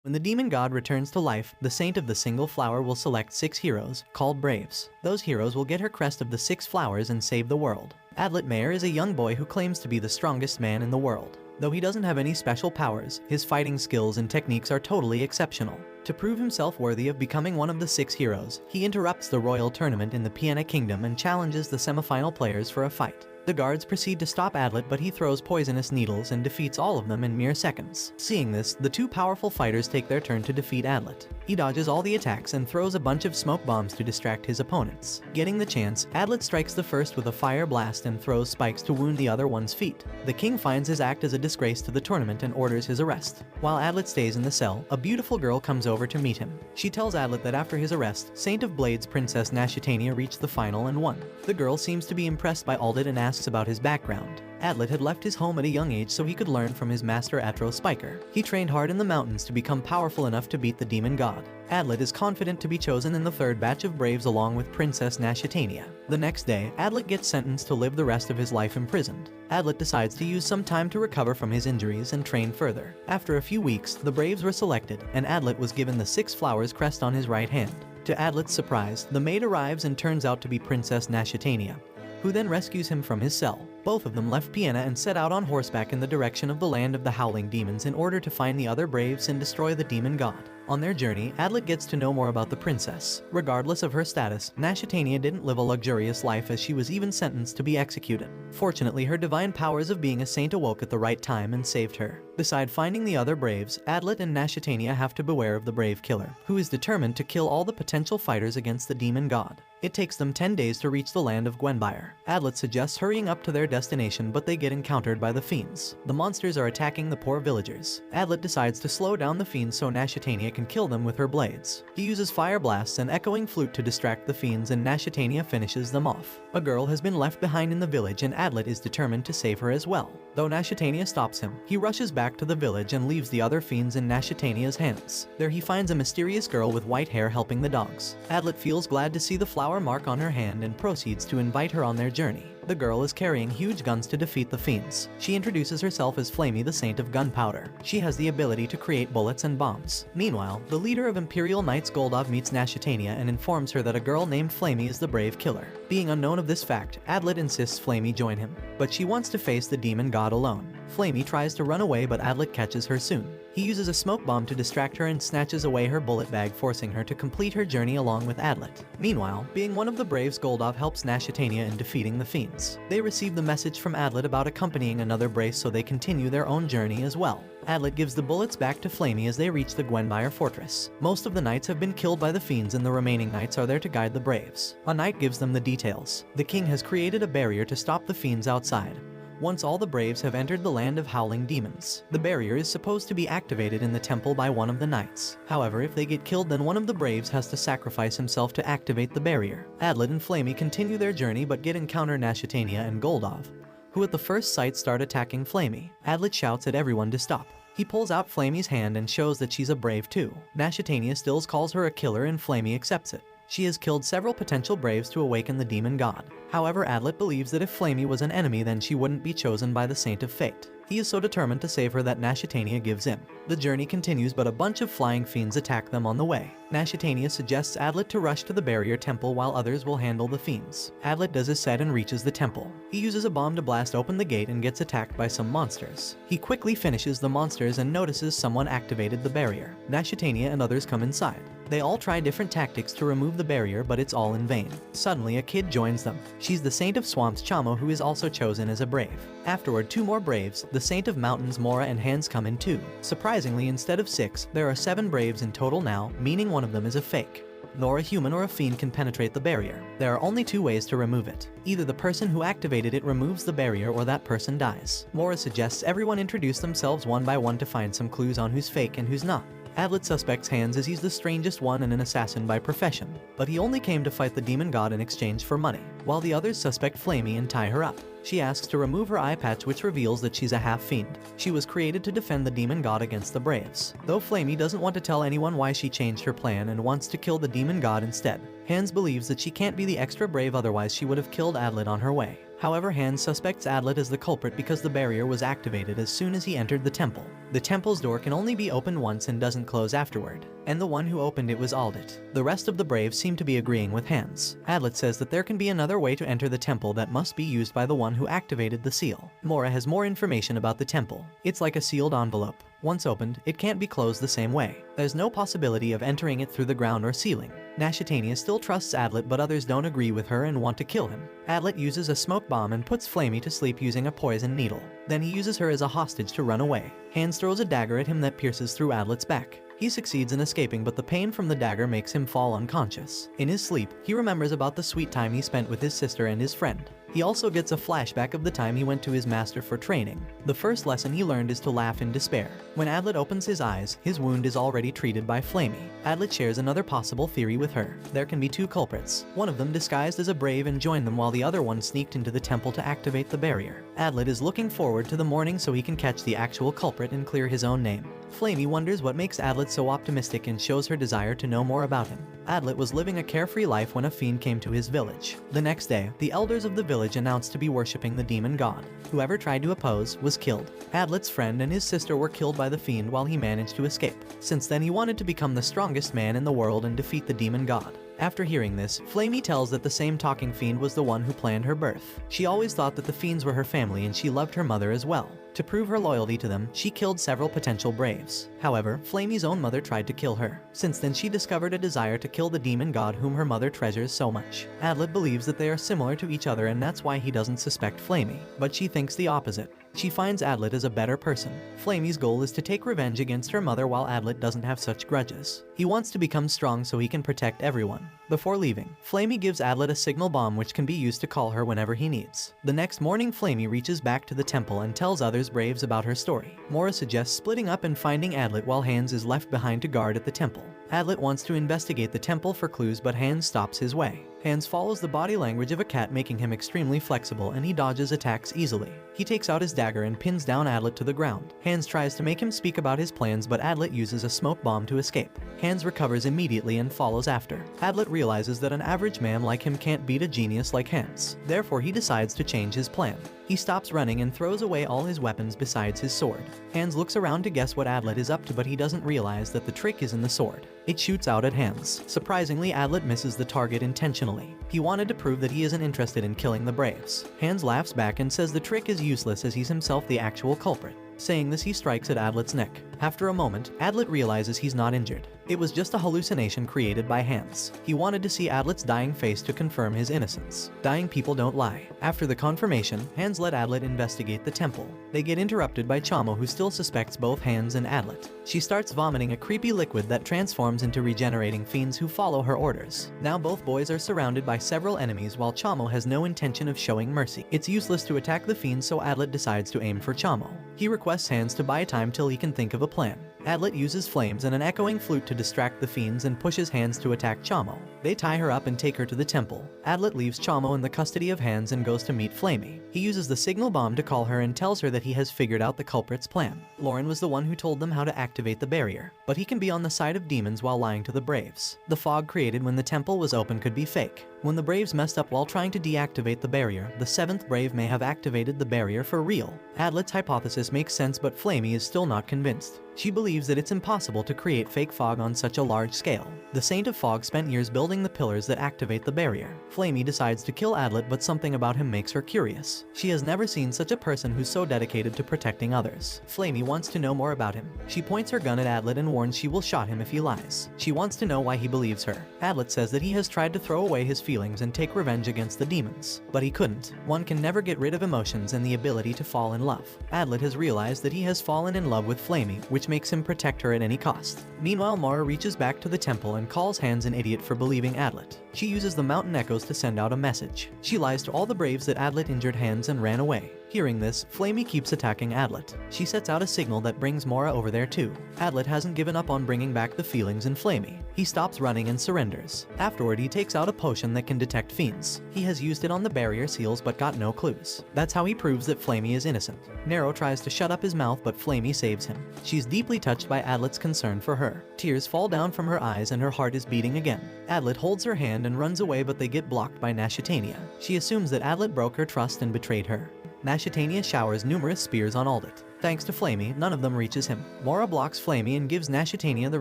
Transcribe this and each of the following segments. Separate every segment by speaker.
Speaker 1: When the demon god returns to life, the saint of the single flower will select 6 heroes, called Braves. Those heroes will get her crest of the 6 flowers and save the world. Adlet Mayer is a young boy who claims to be the strongest man in the world. Though he doesn't have any special powers, his fighting skills and techniques are totally exceptional. To prove himself worthy of becoming one of the 6 heroes, he interrupts the royal tournament in the Piena kingdom and challenges the semifinal players for a fight. The guards proceed to stop Adlet, but he throws poisonous needles and defeats all of them in mere seconds. Seeing this, the 2 powerful fighters take their turn to defeat Adlet. He dodges all the attacks and throws a bunch of smoke bombs to distract his opponents. Getting the chance, Adlet strikes the first with a fire blast and throws spikes to wound the other one's feet. The king finds his act as a disgrace to the tournament and orders his arrest. While Adlet stays in the cell, a beautiful girl comes over to meet him. She tells Adlet that after his arrest, Saint of Blades Princess Nashitania reached the final and won. The girl seems to be impressed by Adlet and asks about his background. Adlet had left his home at a young age so he could learn from his master Atro Spiker. He trained hard in the mountains to become powerful enough to beat the demon god. Adlet is confident to be chosen in the 3rd batch of Braves along with Princess Nashitania. The next day, Adlet gets sentenced to live the rest of his life imprisoned. Adlet decides to use some time to recover from his injuries and train further. After a few weeks, the Braves were selected, and Adlet was given the 6 flowers crest on his right hand. To Adlet's surprise, the maid arrives and turns out to be Princess Nashitania, who then rescues him from his cell. Both of them left Piena and set out on horseback in the direction of the land of the howling demons in order to find the other Braves and destroy the demon god. On their journey, Adlet gets to know more about the princess. Regardless of her status, Nashitania didn't live a luxurious life, as she was even sentenced to be executed. Fortunately, her divine powers of being a saint awoke at the right time and saved her. Beside finding the other Braves, Adlet and Nashitania have to beware of the Brave Killer, who is determined to kill all the potential fighters against the demon god. It takes them 10 days to reach the land of Gwenbyre. Adlet suggests hurrying up to their destination, but they get encountered by the fiends. The monsters are attacking the poor villagers. Adlet decides to slow down the fiends so Nashitania can kill them with her blades. He uses fire blasts and echoing flute to distract the fiends, and Nashitania finishes them off. A girl has been left behind in the village, and Adlet is determined to save her as well. Though Nashitania stops him, he rushes back to the village and leaves the other fiends in Nashitania's hands. There he finds a mysterious girl with white hair helping the dogs. Adlet feels glad to see the flower mark on her hand and proceeds to invite her on their journey. The girl is carrying huge guns to defeat the fiends. She introduces herself as Flamey, the Saint of Gunpowder. She has the ability to create bullets and bombs. Meanwhile, the leader of Imperial Knights Goldov meets Nashitania and informs her that a girl named Flamey is the Brave Killer. Being unknown of this fact, Adlet insists Flamey join him, but she wants to face the demon god alone. Flamey tries to run away, but Adlet catches her soon. He uses a smoke bomb to distract her and snatches away her bullet bag, forcing her to complete her journey along with Adlet. Meanwhile, being one of the Braves, Goldov helps Nashitania in defeating the fiends. They receive the message from Adlet about accompanying another Brave, so they continue their own journey as well. Adlet gives the bullets back to Flamey as they reach the Gwenbyre fortress. Most of the knights have been killed by the fiends, and the remaining knights are there to guide the Braves. A knight gives them the details. The king has created a barrier to stop the fiends outside. Once all the Braves have entered the land of howling demons, the barrier is supposed to be activated in the temple by one of the knights. However, if they get killed, then one of the Braves has to sacrifice himself to activate the barrier. Adlet and Flamey continue their journey but encounter Nashitania and Goldov, who at the first sight start attacking Flamey. Adlet shouts at everyone to stop. He pulls out Flamey's hand and shows that she's a Brave too. Nashitania still calls her a killer, and Flamey accepts it. She has killed several potential Braves to awaken the demon god. However, Adlet believes that if Flamey was an enemy, then she wouldn't be chosen by the Saint of Fate. He is so determined to save her that Nashitania gives in. The journey continues, but a bunch of flying fiends attack them on the way. Nashitania suggests Adlet to rush to the barrier temple while others will handle the fiends. Adlet does as said and reaches the temple. He uses a bomb to blast open the gate and gets attacked by some monsters. He quickly finishes the monsters and notices someone activated the barrier. Nashitania and others come inside. They all try different tactics to remove the barrier, but it's all in vain. Suddenly, a kid joins them. She's the Saint of Swamps, Chamo, who is also chosen as a Brave. Afterward, 2 more Braves, the Saint of Mountains, Mora, and Hans, come in too. Surprisingly, instead of 6, there are 7 Braves in total now, meaning one of them is a fake. Nor a human or a fiend can penetrate the barrier. There are only 2 ways to remove it. Either the person who activated it removes the barrier, or that person dies. Mora suggests everyone introduce themselves one by one to find some clues on who's fake and who's not. Adlet suspects Hans, as he's the strangest one and an assassin by profession, but he only came to fight the demon god in exchange for money, while the others suspect Flamey and tie her up. She asks to remove her eye patch, which reveals that she's a half-fiend. She was created to defend the demon god against the Braves. Though Flamey doesn't want to tell anyone why she changed her plan and wants to kill the demon god instead. Hans believes that she can't be the extra brave, otherwise she would have killed Adlet on her way. However, Hans suspects Adlet as the culprit because the barrier was activated as soon as he entered the temple. The temple's door can only be opened once and doesn't close afterward, and the one who opened it was Adlet. The rest of the Braves seem to be agreeing with Hans. Adlet says that there can be another way to enter the temple that must be used by the one who activated the seal. Mora has more information about the temple. It's like a sealed envelope. Once opened, it can't be closed the same way. There's no possibility of entering it through the ground or ceiling. Nashitania still trusts Adlet, but others don't agree with her and want to kill him. Adlet uses a smoke bomb and puts Flamey to sleep using a poison needle. Then he uses her as a hostage to run away. Hans throws a dagger at him that pierces through Adlet's back. He succeeds in escaping, but the pain from the dagger makes him fall unconscious. In his sleep, he remembers about the sweet time he spent with his sister and his friend. He also gets a flashback of the time he went to his master for training. The first lesson he learned is to laugh in despair. When Adlet opens his eyes, his wound is already treated by Flamey. Adlet shares another possible theory with her. There can be two culprits. One of them disguised as a brave and joined them, while the other one sneaked into the temple to activate the barrier. Adlet is looking forward to the morning so he can catch the actual culprit and clear his own name. Flamey wonders what makes Adlet so optimistic and shows her desire to know more about him. Adlet was living a carefree life when a fiend came to his village. The next day, the elders of the village announced to be worshipping the demon god. Whoever tried to oppose was killed. Adlet's friend and his sister were killed by the fiend while he managed to escape. Since then, he wanted to become the strongest man in the world and defeat the demon god. After hearing this, Flamey tells that the same talking fiend was the one who planned her birth. She always thought that the fiends were her family and she loved her mother as well. To prove her loyalty to them, she killed several potential braves. However, Flamey's own mother tried to kill her. Since then, she discovered a desire to kill the demon god whom her mother treasures so much. Adlet believes that they are similar to each other and that's why he doesn't suspect Flamey, but she thinks the opposite. She finds Adlet as a better person. Flamey's goal is to take revenge against her mother, while Adlet doesn't have such grudges. He wants to become strong so he can protect everyone. Before leaving, Flamey gives Adlet a signal bomb which can be used to call her whenever he needs. The next morning, Flamey reaches back to the temple and tells others braves about her story. Mora suggests splitting up and finding Adlet while Hans is left behind to guard at the temple. Adlet wants to investigate the temple for clues, but Hans stops his way. Hans follows the body language of a cat, making him extremely flexible, and he dodges attacks easily. He takes out his dagger and pins down Adlet to the ground. Hans tries to make him speak about his plans, but Adlet uses a smoke bomb to escape. Hans recovers immediately and follows after. Adlet realizes that an average man like him can't beat a genius like Hans. Therefore, he decides to change his plan. He stops running and throws away all his weapons besides his sword. Hans looks around to guess what Adlet is up to, but he doesn't realize that the trick is in the sword. It shoots out at Hans. Surprisingly, Adlet misses the target intentionally. He wanted to prove that he isn't interested in killing the braves. Hans laughs back and says the trick is useless as he's himself the actual culprit. Saying this, he strikes at Adlet's neck. After a moment, Adlet realizes he's not injured. It was just a hallucination created by Hans. He wanted to see Adlet's dying face to confirm his innocence. Dying people don't lie. After the confirmation, Hans let Adlet investigate the temple. They get interrupted by Chamo, who still suspects both Hans and Adlet. She starts vomiting a creepy liquid that transforms into regenerating fiends who follow her orders. Now both boys are surrounded by several enemies, while Chamo has no intention of showing mercy. It's useless to attack the fiends, so Adlet decides to aim for Chamo. He requests Hans to buy time till he can think of a plan. Adlet uses flames and an echoing flute to distract the fiends and pushes Hans to attack Chamo. They tie her up and take her to the temple. Adlet leaves Chamo in the custody of Hans and goes to meet Flamey. He uses the signal bomb to call her and tells her that he has figured out the culprit's plan. Lauren was the one who told them how to activate the barrier, but he can be on the side of demons while lying to the braves. The fog created when the temple was open could be fake. When the braves messed up while trying to deactivate the barrier, the 7th brave may have activated the barrier for real. Adlet's hypothesis makes sense, but Flamey is still not convinced. She believes that it's impossible to create fake fog on such a large scale. The Saint of Fog spent years building the pillars that activate the barrier. Flamey decides to kill Adlet, but something about him makes her curious. She has never seen such a person who's so dedicated to protecting others. Flamey wants to know more about him. She points her gun at Adlet and warns she will shot him if he lies. She wants to know why he believes her. Adlet says that he has tried to throw away his feelings and take revenge against the demons, but he couldn't. One can never get rid of emotions and the ability to fall in love. Adlet has realized that he has fallen in love with Flamey, which makes him protect her at any cost. Meanwhile, Mara reaches back to the temple and calls Hans an idiot for believing Adlet. She uses the mountain echoes to send out a message. She lies to all the braves that Adlet injured Hans and ran away. Hearing this, Flamey keeps attacking Adlet. She sets out a signal that brings Mora over there too. Adlet hasn't given up on bringing back the feelings in Flamey. He stops running and surrenders. Afterward, he takes out a potion that can detect fiends. He has used it on the barrier seals but got no clues. That's how he proves that Flamey is innocent. Nero tries to shut up his mouth, but Flamey saves him. She's deeply touched by Adlet's concern for her. her. Tears fall down from her eyes and her heart is beating again. Adlet holds her hand and runs away, but they get blocked by Nashitania. She assumes that Adlet broke her trust and betrayed her. Nashitania showers numerous spears on Adlet. Thanks to Flamey, none of them reaches him. Mora blocks Flamey and gives Nashitania the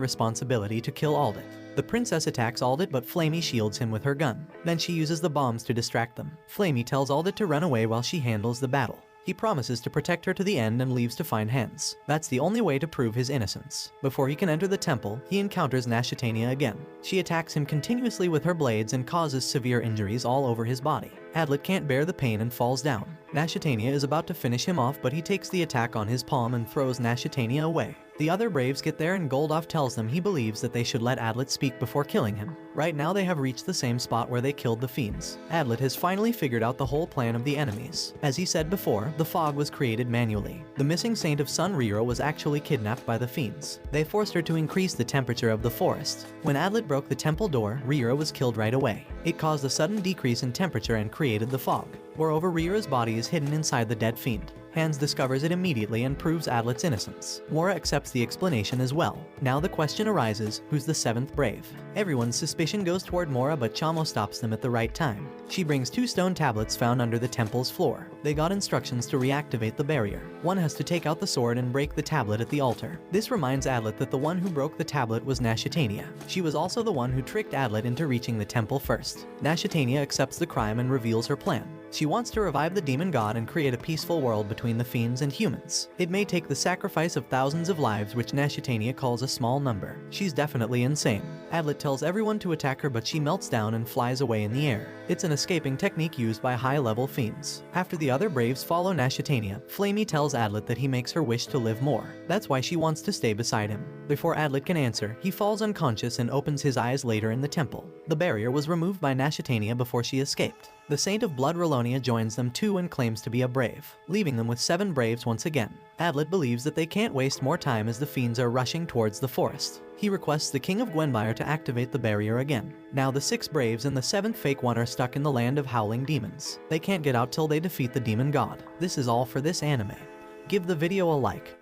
Speaker 1: responsibility to kill Adlet. The princess attacks Adlet, but Flamey shields him with her gun. Then she uses the bombs to distract them. Flamey tells Adlet to run away while she handles the battle. He promises to protect her to the end and leaves to find Hans. That's the only way to prove his innocence. Before he can enter the temple, he encounters Nashitania again. She attacks him continuously with her blades and causes severe injuries all over his body. Adlet can't bear the pain and falls down. Nashitania is about to finish him off, but he takes the attack on his palm and throws Nashitania away. The other Braves get there and Goldoff tells them he believes that they should let Adlet speak before killing him. Right now they have reached the same spot where they killed the fiends. Adlet has finally figured out the whole plan of the enemies. As he said before, the fog was created manually. The missing Saint of Sun Riro was actually kidnapped by the fiends. They forced her to increase the temperature of the forest. When Adlet broke the temple door, Riro was killed right away. It caused a sudden decrease in temperature and created the fog. Moreover, Riro's body is hidden inside the dead fiend. Hans discovers it immediately and proves Adlet's innocence. Mora accepts the explanation as well. Now the question arises, who's the 7th Brave? Everyone's suspicion goes toward Mora, but Chamo stops them at the right time. She brings 2 stone tablets found under the temple's floor. They got instructions to reactivate the barrier. One has to take out the sword and break the tablet at the altar. This reminds Adlet that the one who broke the tablet was Nashitania. She was also the one who tricked Adlet into reaching the temple first. Nashitania accepts the crime and reveals her plan. She wants to revive the demon god and create a peaceful world between the fiends and humans. It may take the sacrifice of thousands of lives, which Nashitania calls a small number. She's definitely insane. Adlet tells everyone to attack her, but she melts down and flies away in the air. It's an escaping technique used by high-level fiends. After the other Braves follow Nashitania, Flamey tells Adlet that he makes her wish to live more. That's why she wants to stay beside him. Before Adlet can answer, he falls unconscious and opens his eyes later in the temple. The barrier was removed by Nashitania before she escaped. The Saint of Blood Rolonia joins them too and claims to be a brave, leaving them with 7 Braves once again. Adlet believes that they can't waste more time as the fiends are rushing towards the forest. He requests the King of Gwenmire to activate the barrier again. Now the 6 Braves and the 7th fake one are stuck in the land of howling demons. They can't get out till they defeat the demon god. This is all for this anime. Give the video a like.